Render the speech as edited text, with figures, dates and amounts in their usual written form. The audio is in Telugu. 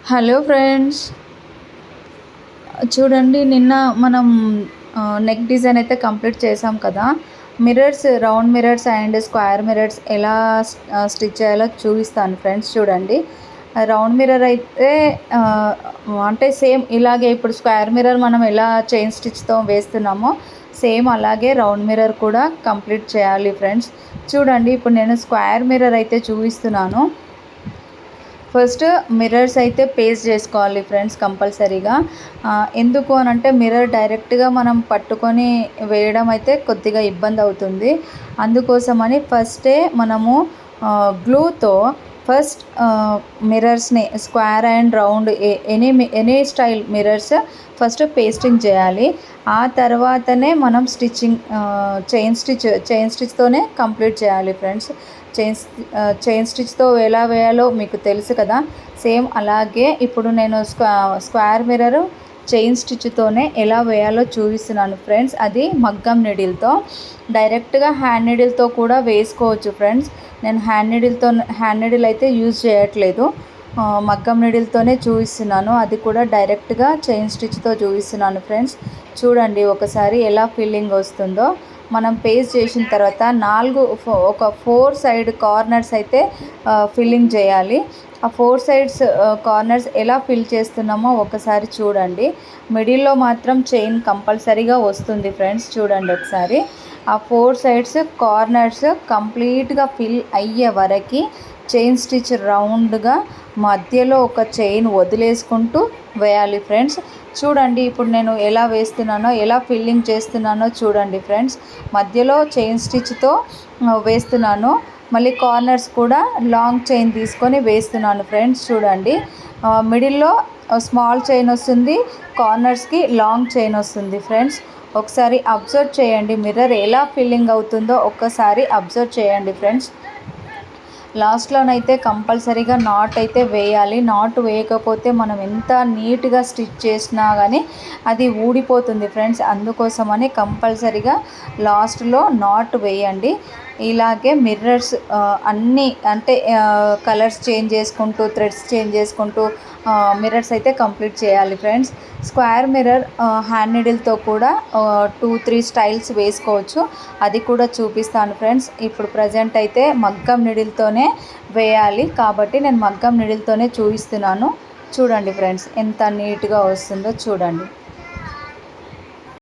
హలో ఫ్రెండ్స్, చూడండి నిన్న మనం నెక్ డిజైన్ అయితే కంప్లీట్ చేసాం కదా. Mirrors, round mirrors and square mirrors ఎలా స్టిచ్ చేయాలో చూపిస్తాను ఫ్రెండ్స్. చూడండి, రౌండ్ మిర్రర్ అయితే అంటే సేమ్ ఇలాగే ఇప్పుడు స్క్వేర్ మిర్రర్ మనం ఎలా చైన్ స్టిచ్తో వేస్తున్నామో సేమ్ అలాగే రౌండ్ మిర్రర్ కూడా కంప్లీట్ చేయాలి ఫ్రెండ్స్. చూడండి, ఇప్పుడు నేను స్క్వేర్ మిర్రర్ అయితే చూపిస్తున్నాను. ఫస్ట్ మిర్రర్స్ అయితే పేస్ట్ చేసుకోవాలి ఫ్రెండ్స్ కంపల్సరీగా. ఎందుకు అని అంటే మిర్రర్ డైరెక్ట్గా మనం పట్టుకొని వేయడం అయితే కొద్దిగా ఇబ్బంది అవుతుంది. అందుకోసమని ఫస్టే మనము గ్లూతో ఫస్ట్ మిర్రర్స్ని square and round any style mirrors first pasting చేయాలి. ఆ తర్వాతనే మనం స్టిచ్చింగ్ చైన్ స్టిచ్తోనే కంప్లీట్ చేయాలి ఫ్రెండ్స్. చైన్ స్టిచ్తో ఎలా వేయాలో మీకు తెలుసు కదా. సేమ్ అలాగే ఇప్పుడు నేను స్క్వేర్ మిర్రర్ చైన్ స్టిచ్తోనే ఎలా వేయాలో చూపిస్తున్నాను ఫ్రెండ్స్. అది మగ్గం నీడిల్తో, డైరెక్ట్గా హ్యాండ్ నీడిల్తో కూడా వేసుకోవచ్చు ఫ్రెండ్స్. నేను హ్యాండ్ నీడిల్ అయితే యూజ్ చేయట్లేదు, మగ్గం నీడిల్తోనే చూపిస్తున్నాను. అది కూడా డైరెక్ట్గా చైన్ స్టిచ్తో చూపిస్తున్నాను ఫ్రెండ్స్. చూడండి ఒకసారి ఎలా ఫిల్లింగ్ వస్తుందో. మనం పేస్ట్ చేసిన తర్వాత ఒక 4 సైడ్ కార్నర్స్ అయితే ఫిల్లింగ్ చేయాలి. ఆ 4 సైడ్స్ కార్నర్స్ ఎలా ఫిల్ చేస్తున్నామో ఒకసారి చూడండి. మిడిల్లో మాత్రం చైన్ కంపల్సరీగా వస్తుంది ఫ్రెండ్స్. చూడండి ఒకసారి, ఆ 4 సైడ్స్ కార్నర్స్ కంప్లీట్గా ఫిల్ అయ్యే వరకు చైన్ స్టిచ్ రౌండ్గా మధ్యలో ఒక చైన్ వదిలేసుకుంటూ వేయాలి ఫ్రెండ్స్. చూడండి, ఇప్పుడు నేను ఎలా వేస్తున్నానో, ఎలా ఫిల్లింగ్ చేస్తున్నానో చూడండి ఫ్రెండ్స్. మధ్యలో చైన్ స్టిచ్తో వేస్తున్నాను, మళ్ళీ కార్నర్స్ కూడా లాంగ్ చైన్ తీసుకొని వేస్తున్నాను ఫ్రెండ్స్. చూడండి, మిడిల్లో స్మాల్ చైన్ వస్తుంది, కార్నర్స్కి లాంగ్ చైన్ వస్తుంది ఫ్రెండ్స్. ఒకసారి అబ్జర్వ్ చేయండి, మిర్రర్ ఎలా ఫిల్లింగ్ అవుతుందో ఒక్కసారి అబ్జర్వ్ చేయండి ఫ్రెండ్స్. లాస్ట్లోనైతే కంపల్సరీగా నాట్ అయితే వేయాలి. నాట్ వేయకపోతే మనం ఎంత నీట్గా స్టిచ్ చేసినా కానీ అది ఊడిపోతుంది ఫ్రెండ్స్. అందుకోసమని కంపల్సరీగా లాస్ట్లో నాట్ వేయండి. ఇలాగే మిర్రర్స్ అన్నీ అంటే కలర్స్ చేంజ్ చేసుకుంటూ, థ్రెడ్స్ చేంజ్ చేసుకుంటూ మిర్రర్స్ అయితే కంప్లీట్ చేయాలి ఫ్రెండ్స్. స్క్వేర్ మిర్రర్ హ్యాండ్ నీడిల్తో కూడా 2-3 స్టైల్స్ వేసుకోవచ్చు, అది కూడా చూపిస్తాను ఫ్రెండ్స్. ఇప్పుడు ప్రజెంట్ అయితే మగ్గం నీడిల్తోనే వేయాలి కాబట్టి నేను మగ్గం నీడిల్తోనే చూపిస్తున్నాను. చూడండి ఫ్రెండ్స్, ఎంత నీట్గా వస్తుందో చూడండి.